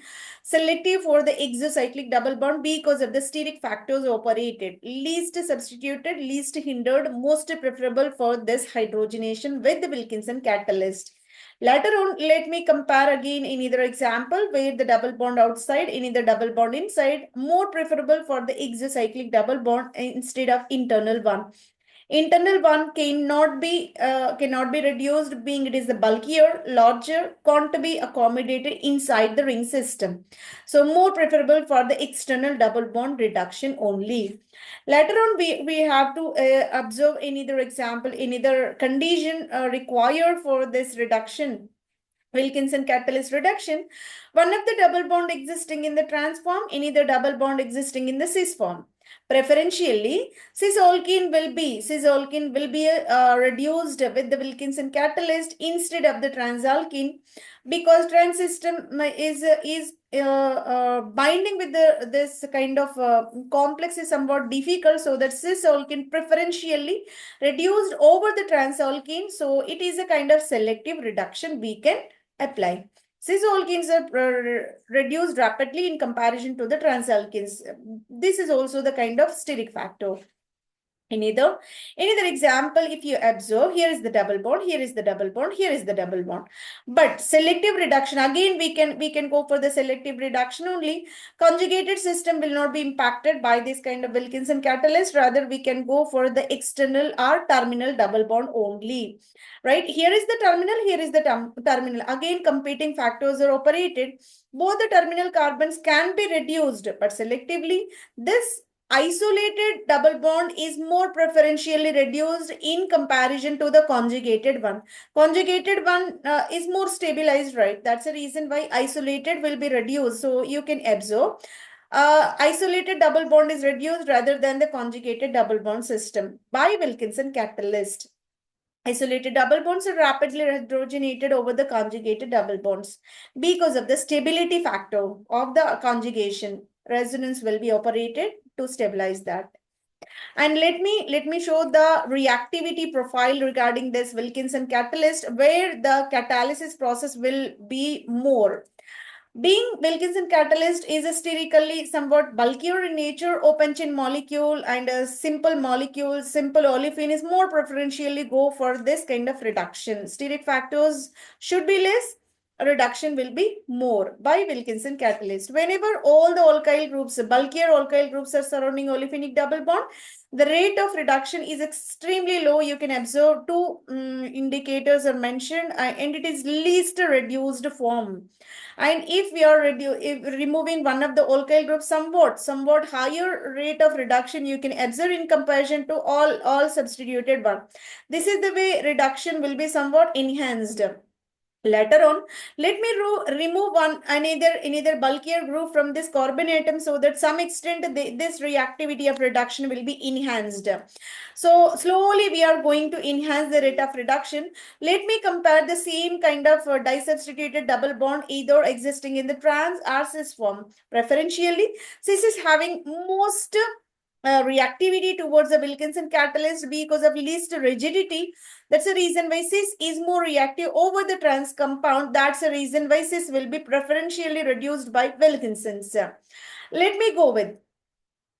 selective for the exocyclic double bond because of the steric factors operated, least substituted, least hindered, most preferable for this hydrogenation with the Wilkinson catalyst. Later on, let me compare again in either example where the double bond outside, in either double bond inside, more preferable for the exocyclic double bond instead of internal one. Internal one cannot be reduced, being it is the bulkier, larger, can't be accommodated inside the ring system. So more preferable for the external double bond reduction only. Later on, we have to observe any other example, any other condition required for this reduction. Wilkinson catalyst reduction, one of the double bond existing in the trans form, any other double bond existing in the cis form. Preferentially, cis-alkene will be reduced with the Wilkinson catalyst instead of the transalkene, because trans system is binding with this kind of complex is somewhat difficult, so that cis-alkene preferentially reduced over the transalkene, so it is a kind of selective reduction we can apply. Cis-alkenes are reduced rapidly in comparison to the transalkenes. This is also the kind of steric factor. Another example, if you observe, here is the double bond, here is the double bond, here is the double bond. But selective reduction, again, we can go for the selective reduction only. Conjugated system will not be impacted by this kind of Wilkinson catalyst. Rather, we can go for the external or terminal double bond only. Right? Here is the terminal, here is the terminal. Again, competing factors are operated. Both the terminal carbons can be reduced, but selectively, this isolated double bond is more preferentially reduced in comparison to the conjugated one. Conjugated one is more stabilized, right? That's the reason why isolated will be reduced. So you can observe isolated double bond is reduced rather than the conjugated double bond system by Wilkinson catalyst. Isolated double bonds are rapidly hydrogenated over the conjugated double bonds because of the stability factor of the conjugation. Resonance will be operated to stabilize that. And let me show the reactivity profile regarding this Wilkinson catalyst, where the catalysis process will be more. Being Wilkinson catalyst is a sterically somewhat bulkier in nature, open chain molecule and a simple molecule, simple olefin is more preferentially go for this kind of reduction. Steric factors should be less, reduction will be more by Wilkinson catalyst. Whenever all the alkyl groups, bulkier alkyl groups are surrounding olefinic double bond, the rate of reduction is extremely low. You can observe two indicators are mentioned, and it is least reduced form. And if we are removing one of the alkyl groups, somewhat higher rate of reduction you can observe in comparison to all substituted one. This is the way reduction will be somewhat enhanced. Later on, let me remove another bulkier group from this carbon atom, so that some extent this reactivity of reduction will be enhanced. So slowly we are going to enhance the rate of reduction. Let me compare the same kind of disubstituted double bond either existing in the trans or cis form. Preferentially, cis is having most reactivity towards the Wilkinson catalyst because of least rigidity. That's the reason why cis is more reactive over the trans compound. That's the reason why cis will be preferentially reduced by Wilkinson's. Let me go with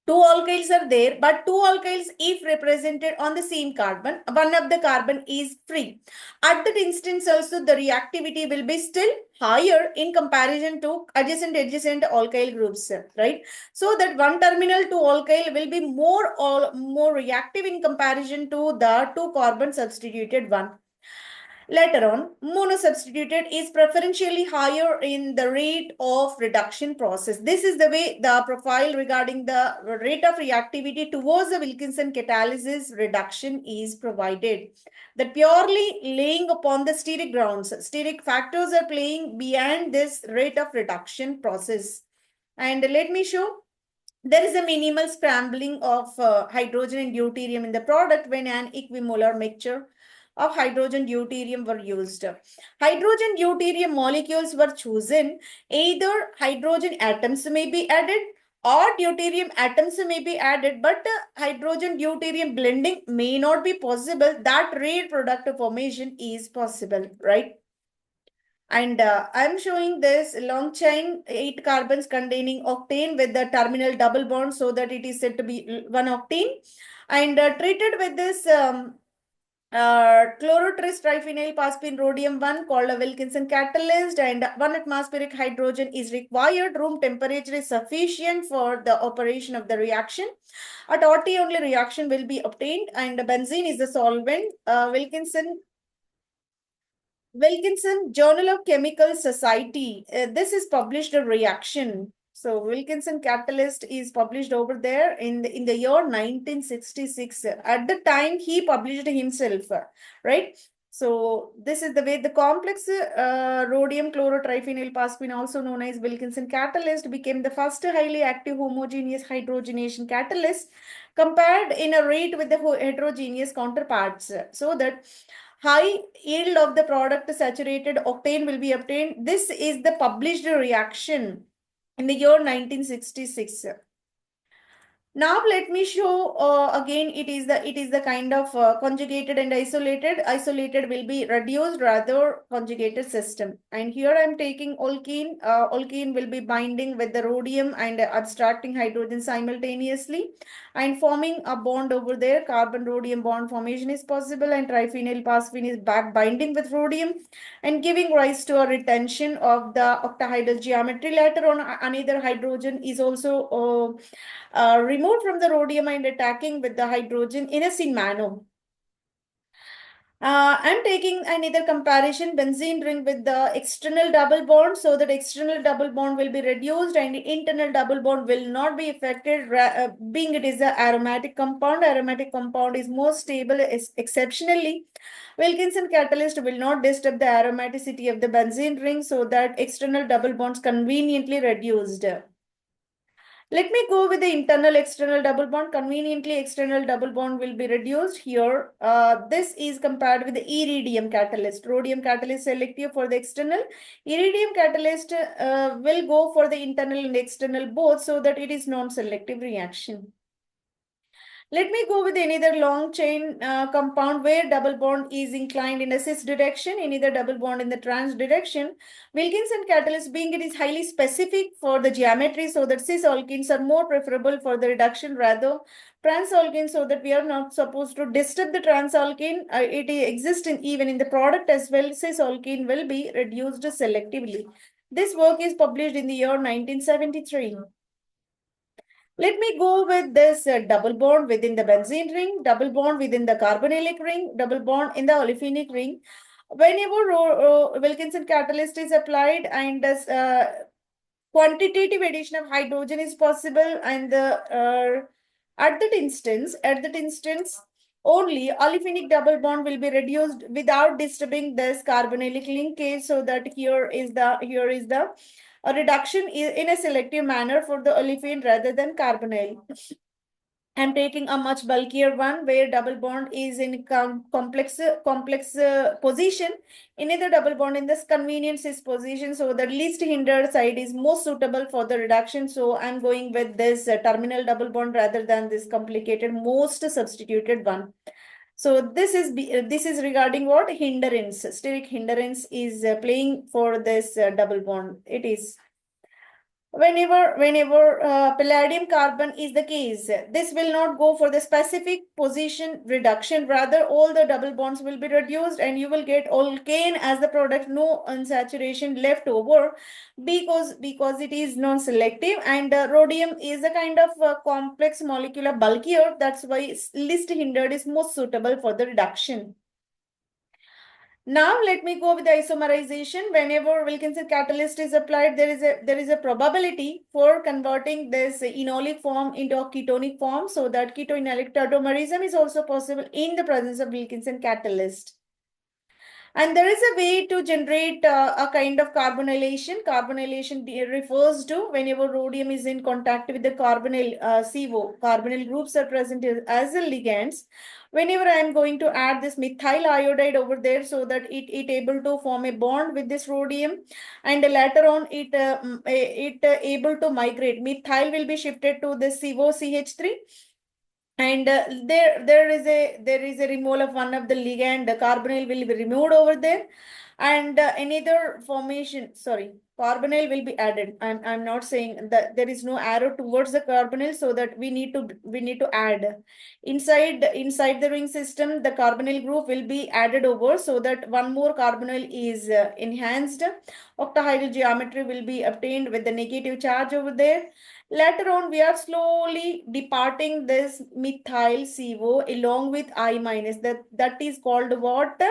Two alkyls are there, but two alkyls, if represented on the same carbon, one of the carbon is free. At that instance also, the reactivity will be still higher in comparison to adjacent alkyl groups, right? So that one terminal to alkyl will be more reactive in comparison to the two carbon substituted one. Later on, monosubstituted is preferentially higher in the rate of reduction process. This is the way the profile regarding the rate of reactivity towards the Wilkinson catalysis reduction is provided. That purely laying upon the steric grounds. Steric factors are playing beyond this rate of reduction process. And let me show there is a minimal scrambling of hydrogen and deuterium in the product when an equimolar mixture of hydrogen deuterium were used. Hydrogen deuterium molecules were chosen. Either hydrogen atoms may be added or deuterium atoms may be added, but hydrogen deuterium blending may not be possible. That rare product formation is possible, right? And I'm showing this long chain, 8 carbons containing octane with the terminal double bond so that it is said to be 1 octane. And treated with this chlorotris triphenyl phosphine rhodium 1 called a Wilkinson catalyst, and 1 atmospheric hydrogen is required. Room temperature is sufficient for the operation of the reaction. At RT only reaction will be obtained, and benzene is the solvent. Wilkinson Journal of Chemical Society. This is published a reaction. So Wilkinson catalyst is published over there in the year 1966. At the time, he published himself, right? So this is the way the complex rhodium chlorotriphenyl phosphine, also known as Wilkinson catalyst, became the first highly active homogeneous hydrogenation catalyst compared in a rate with the heterogeneous counterparts, so that high yield of the product saturated octane will be obtained. This is the published reaction in the year 1966. Now let me show again it is the kind of conjugated and isolated. Isolated will be reduced rather conjugated system. And here I am taking alkene. Alkene will be binding with the rhodium and abstracting hydrogen simultaneously and forming a bond over there. Carbon rhodium bond formation is possible, and triphenyl phosphine is back binding with rhodium and giving rise to a retention of the octahedral geometry. Later on, another hydrogen is also removed from the rhodium and attacking with the hydrogen in a syn manner. I'm taking another comparison benzene ring with the external double bond, so that external double bond will be reduced and internal double bond will not be affected, being it is an aromatic compound. Aromatic compound is more stable exceptionally. Wilkinson catalyst will not disturb the aromaticity of the benzene ring, so that external double bonds conveniently reduced. Let me go with the internal external double bond. Conveniently, external double bond will be reduced here. This is compared with the iridium catalyst. Rhodium catalyst selective for the external. Iridium catalyst will go for the internal and external both, so that it is non-selective reaction. Let me go with another long chain compound where double bond is inclined in a cis direction, another double bond in the trans direction. Wilkinson catalyst, being it is highly specific for the geometry, so that cis alkenes are more preferable for the reduction rather trans alkenes, so that we are not supposed to disturb the trans alkene. It exists even in the product as well. Cis alkene will be reduced selectively. This work is published in the year 1973. Let me go with this double bond within the benzene ring, double bond within the carbonylic ring, double bond in the olefinic ring. Whenever Wilkinson catalyst is applied and this quantitative addition of hydrogen is possible, and at that instance, only olefinic double bond will be reduced without disturbing this carbonylic linkage, so that here is the a reduction in a selective manner for the olefin rather than carbonyl. I'm taking a much bulkier one where double bond is in complex position. Another double bond in this convenience is position, so the least hindered side is most suitable for the reduction. So I'm going with this terminal double bond rather than this complicated most substituted one. So this is regarding what hindrance, steric hindrance is playing for this double bond. It is. whenever palladium carbon is the case, this will not go for the specific position reduction, rather all the double bonds will be reduced and you will get alkane as the product, no unsaturation left over, because it is non-selective, and rhodium is a kind of complex molecular bulkier, that's why least hindered is most suitable for the reduction. Now let me go with the isomerization. Whenever Wilkinson catalyst is applied, there is a probability for converting this enolic form into a ketonic form, so that ketoenolic tautomerism is also possible in the presence of Wilkinson catalyst. And there is a way to generate a kind of carbonylation. Carbonylation refers to whenever rhodium is in contact with the carbonyl CO, carbonyl groups are present as the ligands. Whenever I am going to add this methyl iodide over there, so that it able to form a bond with this rhodium, and later on it able to migrate. Methyl will be shifted to this COCH3, and there is a removal of one of the ligand. The carbonyl will be removed over there, and another formation, sorry, carbonyl will be added. I'm not saying that there is no arrow towards the carbonyl, so that we need to add inside the ring system. The carbonyl group will be added over, so that one more carbonyl is enhanced. Octahedral geometry will be obtained with the negative charge over there. Later on, we are slowly departing this methyl CO along with I minus. That is called what?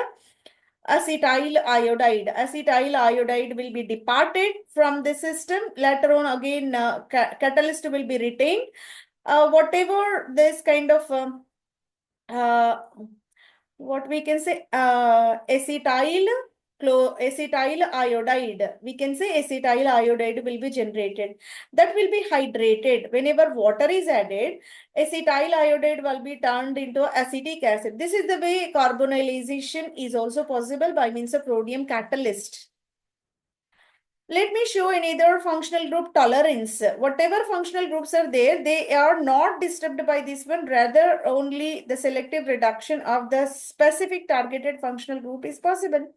Acetyl iodide. Acetyl iodide will be departed from the system. Later on, again, catalyst will be retained. Whatever this kind of uh, what we can say, acetyl iodide, we can say acetyl iodide will be generated, that will be hydrated. Whenever water is added, acetyl iodide will be turned into acetic acid. This is the way carbonylation is also possible by means of rhodium catalyst. Let me show another functional group, tolerance. Whatever functional groups are there, they are not disturbed by this one. Rather, only the selective reduction of the specific targeted functional group is possible.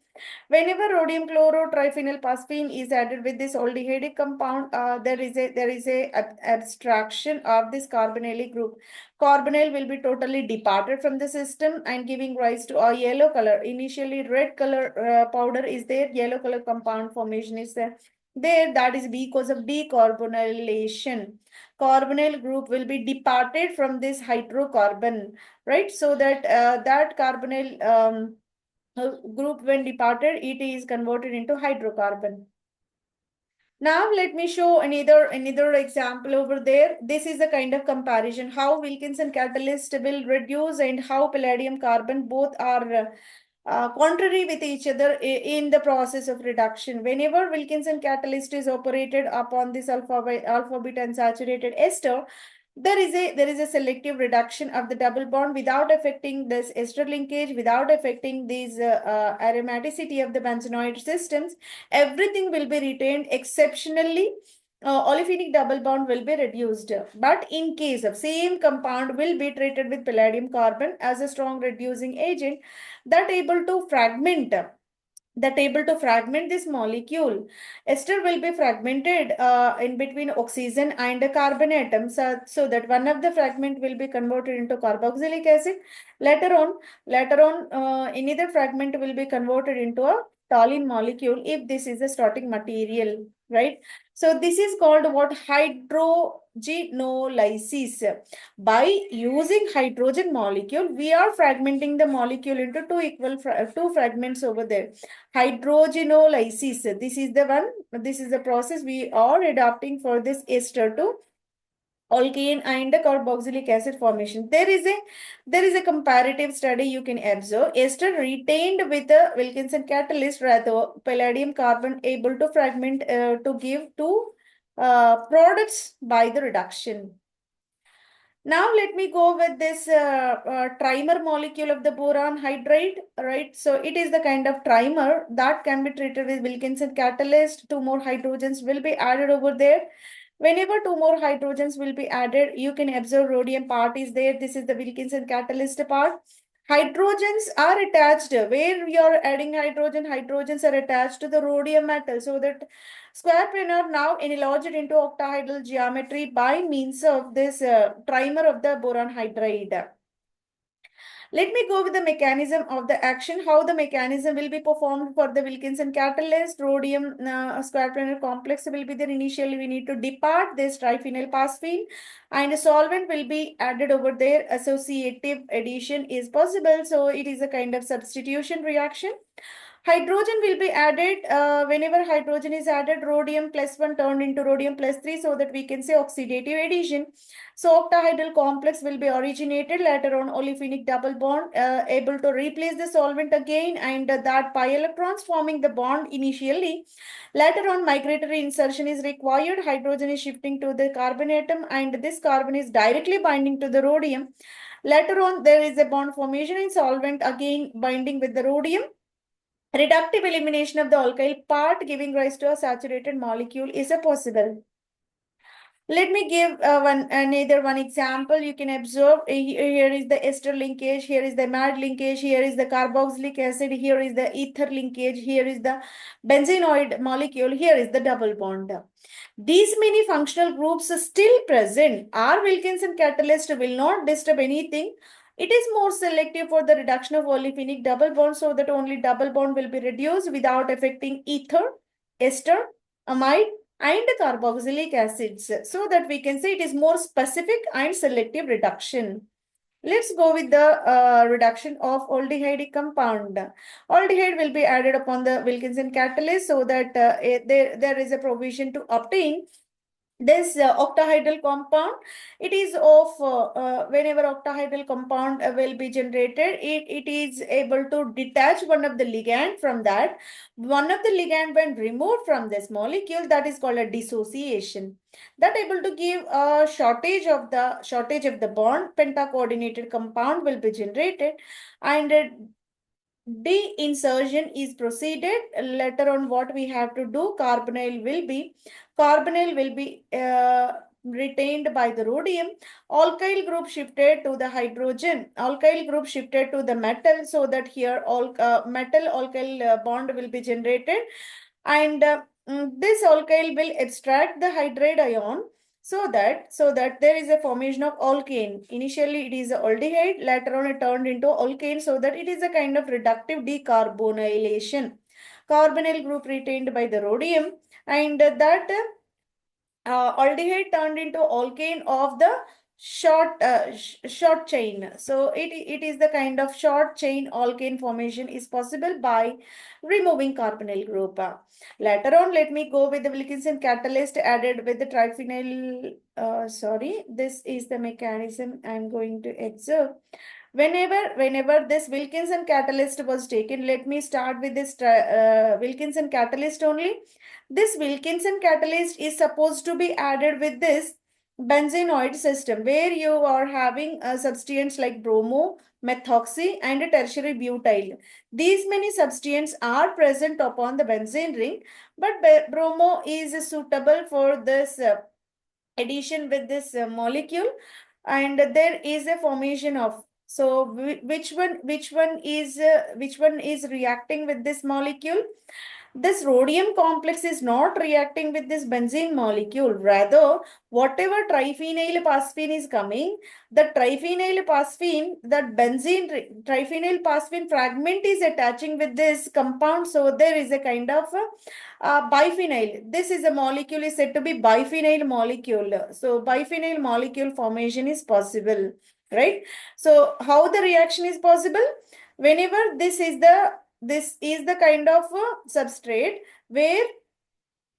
Whenever rhodium chlorotriphenylphosphine is added with this aldehydic compound, there is a abstraction of this carbonylic group. Carbonyl will be totally departed from the system and giving rise to a yellow color. Initially, red color powder is there, yellow color compound formation is there. That is because of decarbonylation. Carbonyl group will be departed from this hydrocarbon, right? So that that carbonyl group, when departed, it is converted into hydrocarbon. Now let me show another example over there. This is a kind of comparison how Wilkinson catalyst will reduce and how palladium carbon both are contrary with each other in the process of reduction. Whenever Wilkinson catalyst is operated upon this alpha beta unsaturated ester, there is a selective reduction of the double bond without affecting this ester linkage, without affecting these aromaticity of the benzenoid systems. Everything will be retained. Exceptionally, olefinic double bond will be reduced. But in case of same compound will be treated with palladium carbon as a strong reducing agent, that able to fragment this molecule. Ester will be fragmented in between oxygen and a carbon atom, so that one of the fragment will be converted into carboxylic acid. Later on, another fragment will be converted into a toluene molecule if this is a starting material, right? So this is called what? Hydrogenolysis. By using hydrogen molecule, we are fragmenting the molecule into two fragments over there. Hydrogenolysis. This is the process we are adopting for this ester to alkane and the carboxylic acid formation. There is a comparative study you can observe. Ester retained with the Wilkinson catalyst, rather palladium carbon able to fragment to give two products by the reduction. Now let me go with this trimer molecule of the boron hydride, right? So it is the kind of trimer that can be treated with Wilkinson catalyst. Two more hydrogens will be added over there. Whenever two more hydrogens will be added, you can observe rhodium part is there. This is the Wilkinson catalyst part. Hydrogens are attached where we are adding hydrogens are attached to the rhodium metal, so that square planar now enlarged into octahedral geometry by means of this trimer of the boron hydride. Let me go with the mechanism of the action, how the mechanism will be performed for the Wilkinson catalyst. Rhodium square planar complex will be there. Initially, we need to depart this triphenyl phosphine and a solvent will be added over there. Associative addition is possible. So it is a kind of substitution reaction. Hydrogen will be added whenever hydrogen is added, rhodium plus 1 turned into rhodium plus 3, so that we can say oxidative addition. So octahedral complex will be originated, later on olefinic double bond able to replace the solvent again, and that pi electrons forming the bond initially. Later on migratory insertion is required, hydrogen is shifting to the carbon atom and this carbon is directly binding to the rhodium. Later on there is a bond formation in solvent again binding with the rhodium. Reductive elimination of the alkyl part giving rise to a saturated molecule is a possible. Let me give another one example. You can observe here is the ester linkage, here is the amide linkage, here is the carboxylic acid, here is the ether linkage, here is the benzenoid molecule, here is the double bond. These many functional groups are still present. Our Wilkinson catalyst will not disturb anything. It is more selective for the reduction of olefinic double bond, so that only double bond will be reduced without affecting ether, ester, amide, and carboxylic acids, so that we can say it is more specific and selective reduction. Let's go with the reduction of aldehyde compound. Aldehyde will be added upon the Wilkinson catalyst, so that there is a provision to obtain this octahedral compound. It is of whenever octahedral compound will be generated, it is able to detach one of the ligand from that. One of the ligand when removed from this molecule, that is called a dissociation. That able to give a shortage of the bond, pentacoordinated compound will be generated, and de-insertion is proceeded. Later on what we have to do, carbonyl will be retained by the rhodium. Alkyl group shifted to the hydrogen, alkyl group shifted to the metal, so that here all metal alkyl bond will be generated, and this alkyl will extract the hydride ion, so that there is a formation of alkane. Initially it is aldehyde, later on it turned into alkane, so that it is a kind of reductive decarbonylation. Carbonyl group retained by the rhodium, and that aldehyde turned into alkane of the short chain. So it is the kind of short chain alkane formation is possible by removing carbonyl group. Later on, let me go with the Wilkinson catalyst added with the triphenyl. This is the mechanism I'm going to observe. Whenever this Wilkinson catalyst was taken, let me start with this Wilkinson catalyst only. This Wilkinson catalyst is supposed to be added with this benzenoid system, where you are having substituents like bromo, methoxy, and tertiary butyl. These many substituents are present upon the benzene ring, but bromo is suitable for this addition with this molecule, and there is a formation of, so which one is reacting with this molecule? This rhodium complex is not reacting with this benzene molecule. Rather, whatever triphenyl phosphine is coming, the triphenyl phosphine, that benzene triphenyl phosphine fragment is attaching with this compound. So there is a kind of biphenyl. This is a molecule is said to be biphenyl molecule. So biphenyl molecule formation is possible, right? So how the reaction is possible? Whenever this is the kind of substrate where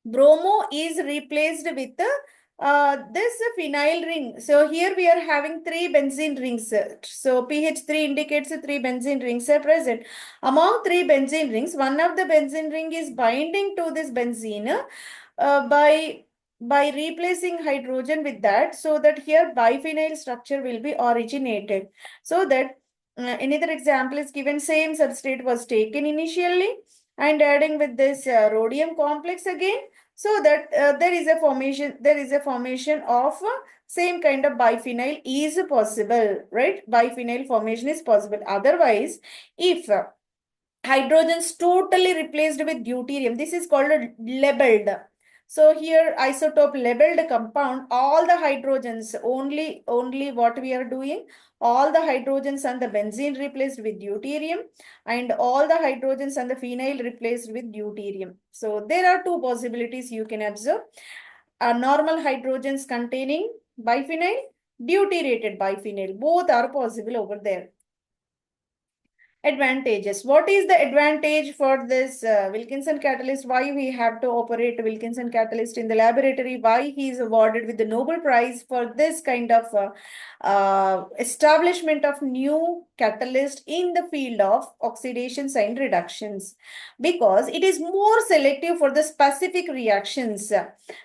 bromo is replaced with this phenyl ring. So here we are having 3 benzene rings. So pH3 indicates 3 benzene rings are present. Among 3 benzene rings, one of the benzene ring is binding to this benzene by replacing hydrogen with that, so that here biphenyl structure will be originated. So that another example is given, same substrate was taken initially and adding with this rhodium complex again. so that there is a formation of same kind of biphenyl is possible, right? Biphenyl formation is possible. Otherwise, if hydrogens totally replaced with deuterium, this is called a labeled. So here isotope labeled compound, all the hydrogens, only what we are doing, all the hydrogens and the benzene replaced with deuterium, and all the hydrogens and the phenyl replaced with deuterium. So there are two possibilities you can observe. Normal hydrogens containing biphenyl, deuterated biphenyl, both are possible over there. Advantages. What is the advantage for this Wilkinson catalyst? Why we have to operate Wilkinson catalyst in the laboratory? Why he is awarded with the Nobel Prize for this kind of establishment of new catalyst in the field of oxidation sign reductions? Because it is more selective for the specific reactions.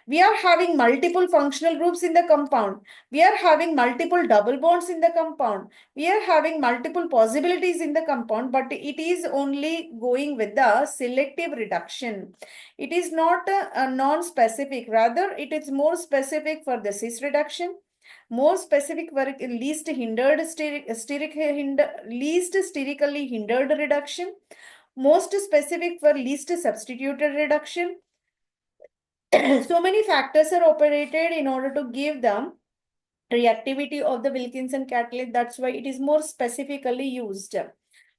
We are having multiple functional groups in the compound. We are having multiple double bonds in the compound. We are having multiple possibilities in the compound, but it is only going with the selective reduction. It is not a non-specific, rather it is more specific for the cis reduction, more specific for least hindered least sterically hindered reduction, most specific for least substituted reduction. So many factors are operated in order to give them reactivity of the Wilkinson catalyst. That's why it is more specifically used.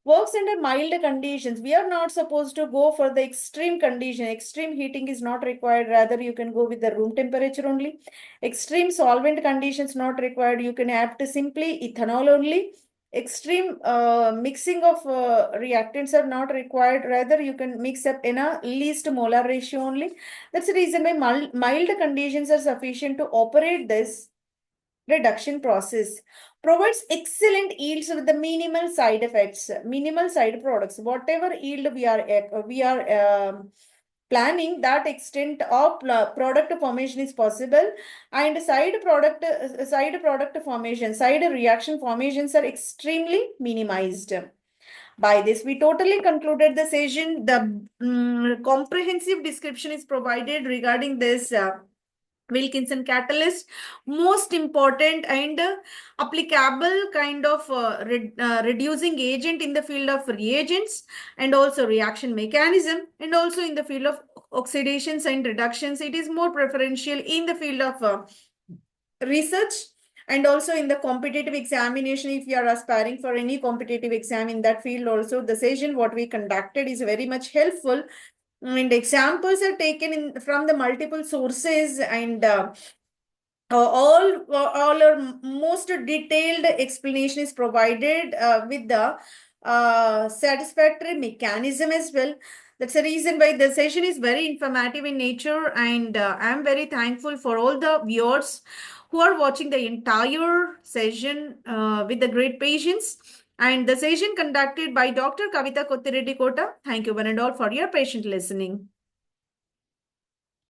Works under mild conditions. We are not supposed to go for the extreme condition. Extreme heating is not required. Rather, you can go with the room temperature only. Extreme solvent conditions not required. You can add simply ethanol only. Extreme mixing of reactants are not required. Rather, you can mix up in a least molar ratio only. That's the reason why mild conditions are sufficient to operate this reduction process. Provides excellent yields with the minimal side effects, minimal side products. Whatever yield we are planning, that extent of product formation is possible, and side product formation, side reaction formations are extremely minimized. By this, we totally concluded the session. The comprehensive description is provided regarding this Wilkinson catalyst, most important and applicable kind of reducing agent in the field of reagents, and also reaction mechanism, and also in the field of oxidations and reductions. It is more preferential in the field of research, and also in the competitive examination. If you are aspiring for any competitive exam in that field also, the session what we conducted is very much helpful, and examples are taken in from the multiple sources, and all our most detailed explanation is provided with the satisfactory mechanism as well. That's the reason why the session is very informative in nature, and I'm very thankful for all the viewers who are watching the entire session with the great patience. And the session conducted by Dr. Kavita Kottireddy Kota. Thank you one and all for your patient listening.